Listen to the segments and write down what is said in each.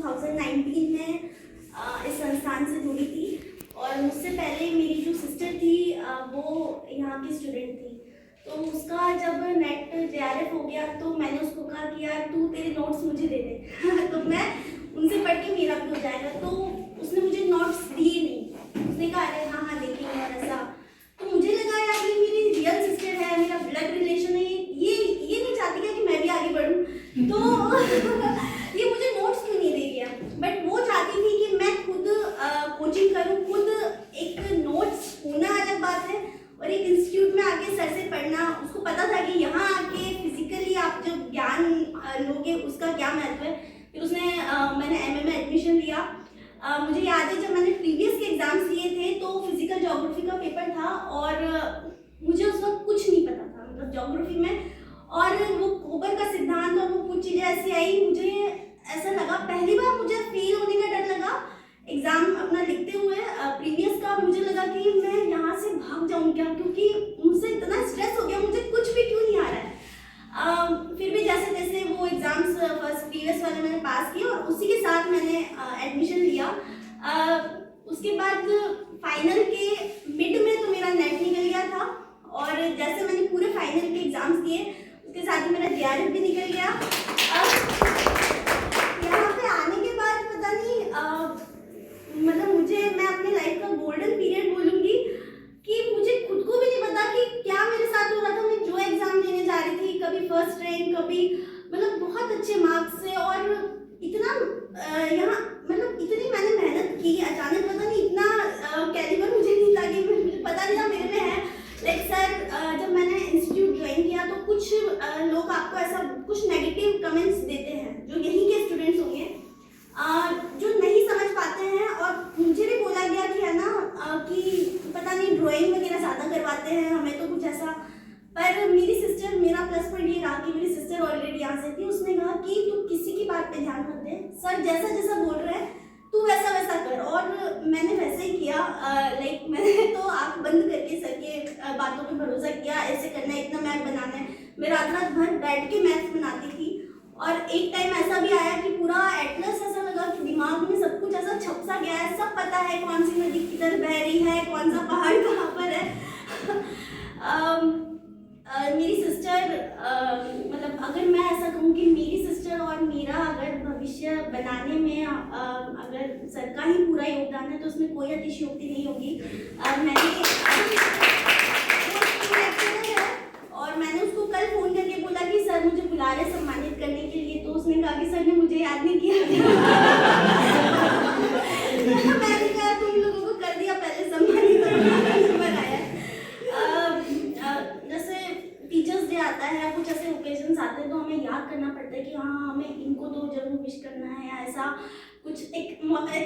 2019 में इस संस्थान से जुड़ी थी और मुझसे पहले मेरी जो सिस्टर थी वो यहाँ की स्टूडेंट थी। तो उसका जब नेट JRF हो गया तो मैंने उसको कहा कि यार तू तेरे नोट्स मुझे दे दे तो मैं उनसे पढ़ के मेरा भी हो जाएगा। तो उसने मुझे नोट्स दिए नहीं, उसने कहा अरे हाँ हाँ देखेंगे और ऐसा। तो मुझे लगा यार ये मेरी रियल सिस्टर है, मेरा ब्लड रिलेशन है, ये नहीं चाहती क्या कि मैं भी आगे बढ़ूँ, तो ये मुझे नोट्स क्यों नहीं दे गया। बट वो चाहती थी कि मैं खुद कोचिंग करूँ, खुद एक नोट्स होना अलग बात है और एक इंस्टीट्यूट में आके सर से पढ़ना। उसको पता था कि यहाँ आके फिजिकली आप जो ज्ञान लोगे उसका क्या महत्व है। फिर उसने मैंने MA में एडमिशन लिया। मुझे याद है जब मैंने प्रीवियस के एग्जाम्स लिए थे तो फिजिकल ज्योग्राफी का पेपर था और मुझे उस वक्त कुछ नहीं पता था मतलब ज्योग्राफी में, और वो कोबर का सिद्धांत और वो कुछ चीज़ें ऐसी आई, मुझे ऐसा लगा पहली बार मुझे फेल होने का डर लगा एग्जाम अपना लिखते हुए प्रीवियस का। मुझे लगा कि मैं यहाँ से भाग जाऊँ क्या, क्योंकि मुझसे इतना स्ट्रेस हो गया, मुझे कुछ भी क्यों नहीं आ रहा है। फिर भी जैसे तैसे वो एग्जाम्स फर्स्ट प्रीवियस वाले मैंने पास किए और उसी के साथ मैंने एडमिशन लिया। उसके बाद फाइनल के मिड में तो मेरा नेट निकल गया था और जैसे मैंने पूरे फाइनल के एग्जाम्स दिए उसके साथ ही मेरा JRF भी निकल गया। यहाँ पे आने के बाद पता नहीं मतलब मैं अपने लाइफ का गोल्डन पीरियड बोलूँगी कि मुझे खुद को भी नहीं पता कि क्या मेरे साथ हो रहा था। मैं जो एग्जाम देने जा रही थी, कभी फर्स्ट रैंक, कभी मतलब बहुत अच्छे मार्क्स से, और इतना यहाँ मतलब इतनी मैंने मेहनत की, अचानक पता नहीं इतना कैलिबर मुझे नहीं था कि मुझे पता नहीं था मेरे में है। लाइक सर जब मैंने इंस्टीट्यूट ज्वाइन किया तो कुछ लोग आपको ऐसा कुछ नेगेटिव कमेंट्स देते हैं जो यहीं के स्टूडेंट्स होंगे जो नहीं समझ पाते हैं, और मुझे भी बोला गया कि है ना कि पता नहीं ड्राइंग वगैरह ज़्यादा करवाते हैं हमें तो कुछ ऐसा। पर मेरी सिस्टर, मेरा प्लस पॉइंट ये रहा कि मेरी सिस्टर ऑलरेडी यहाँ से थी। उसने कहा कि तू किसी की बात पे ध्यान मत दे, सर जैसा जैसा बोल रहे हैं तू वैसा वैसा कर, और मैंने वैसे ही किया। लाइक मैंने तो आँख बंद करके सर के बातों पे भरोसा किया, ऐसे करना है, इतना मैथ बनाना है। मैं रात रात भर बैठ के मैथ्स बनाती थी और एक टाइम ऐसा भी आया कि पूरा एटलस ऐसा लगा कि दिमाग में सब कुछ ऐसा छप सा गया है, सब पता है कौन सी नदी किधर बह रही है, कौन सा पहाड़ कहाँ पर है। मेरी सिस्टर मतलब अगर मैं ऐसा कहूँ कि मेरी सिस्टर और मेरा अगर भविष्य बनाने में अगर सर का ही पूरा योगदान है तो उसमें कोई अतिशयोक्ति नहीं होगी। और मैंने उसको कल फोन करके बोला कि सर मुझे बुला रहे सम्मानित करने के लिए, तो उसने कहा कि सर ने मुझे याद नहीं किया। मैंने कहा तुम लोगों को कर दिया पहले सम्मानित, नंबर आया। जैसे टीचर्स डे आता है, कुछ ऐसे ओकेजन्स आते हैं तो हमें याद करना पड़ता है कि हाँ हमें इनको तो जरूर विश करना है, या ऐसा कुछ एक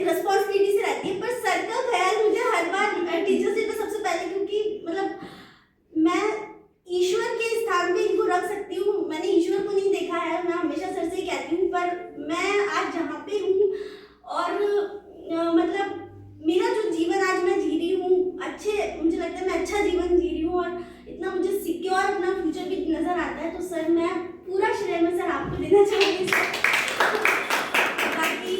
रिस्पॉन्सिबिलिटी से रहती है। पर सर का ख्याल मुझे हर बार टीचर्स डे पे सबसे पहले, क्योंकि मतलब मैं ईश्वर के स्थान पे इनको रख सकती हूँ। मैंने ईश्वर को नहीं देखा है, मैं हमेशा सर से ही कहती हूँ, पर मैं आज जहाँ पे हूँ और मतलब मेरा जो जीवन आज मैं जी रही हूँ, अच्छे मुझे लगता है मैं अच्छा जीवन जी रही हूँ और इतना मुझे सिक्योर अपना फ्यूचर भी नज़र आता है। तो सर मैं पूरा श्रेय में सर आपको देना चाहूँगी। बाकी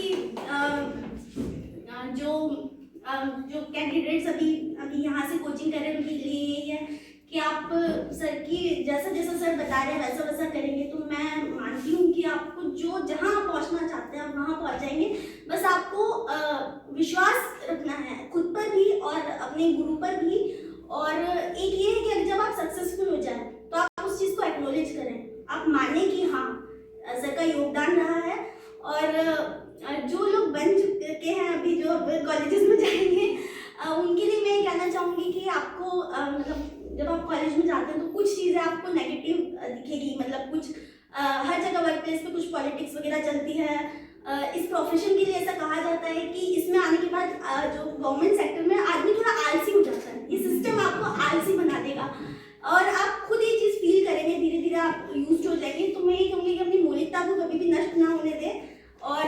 जो कैंडिडेट्स अभी यहाँ से कोचिंग कर रहे हैं उनके लिए यही है कि आप सर की जैसा जैसा सर बता रहे हैं वैसा वैसा करेंगे तो मैं मानती हूँ कि आपको जो जहाँ पहुँचना चाहते हैं आप वहाँ पहुँच जाएंगे। बस आपको विश्वास रखना है खुद पर भी और अपने गुरु पर भी। और एक ये है कि जब आप सक्सेसफुल हो जाए तो आप उस चीज़ को एक्नॉलेज करें, आप माने कि हाँ सर का योगदान रहा है। और जो लोग बन चुके हैं अभी जो कॉलेजेस में जाएंगे उनके लिए मैं कहना चाहूँगी कि आपको मतलब जब आप कॉलेज में जाते हैं तो कुछ चीज़ें आपको नेगेटिव दिखेगी, मतलब कुछ हर जगह वर्क प्लेस पे कुछ पॉलिटिक्स वगैरह चलती है। इस प्रोफेशन के लिए ऐसा कहा जाता है कि इसमें आने के बाद जो गवर्नमेंट सेक्टर में आदमी थोड़ा आलसी हो जाता है, ये सिस्टम आपको आलसी बना देगा और आप खुद ये चीज़ फील करेंगे, धीरे धीरे आप यूज्ड हो जाएंगे। तो मैं ये कहूँगी कि अपनी मौलिकता को कभी भी नष्ट ना होने दें। और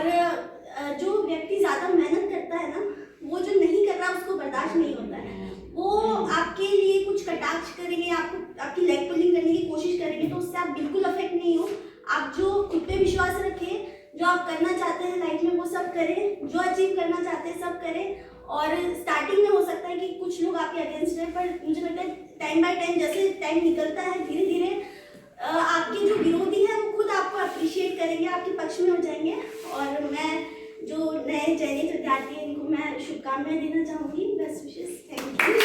जो व्यक्ति ज़्यादा मेहनत करता है ना, वो जो नहीं कर रहा उसको बर्दाश्त नहीं होता है, वो आपके लिए कुछ कटाक्ष करेंगे, आपको आपकी लेग पुलिंग करने की कोशिश करेंगे तो उससे आप बिल्कुल अफेक्ट नहीं हो। आप जो खुद पे विश्वास रखें, जो आप करना चाहते हैं लाइफ में वो सब करें, जो अचीव करना चाहते हैं सब करें। और स्टार्टिंग में हो सकता है कि कुछ लोग आपके अगेंस्ट हैं, पर मुझे लगता है टाइम बाय टाइम जैसे टाइम निकलता है धीरे धीरे आपके जो विरोधी हैं वो खुद आपको अप्रिशिएट करेंगे, आपके पक्ष में हो जाएंगे। और मैं जो नए चयनित विद्यार्थी हैं इनको मैं शुभकामनाएं देना चाहूँगी। Best wishes, thank you.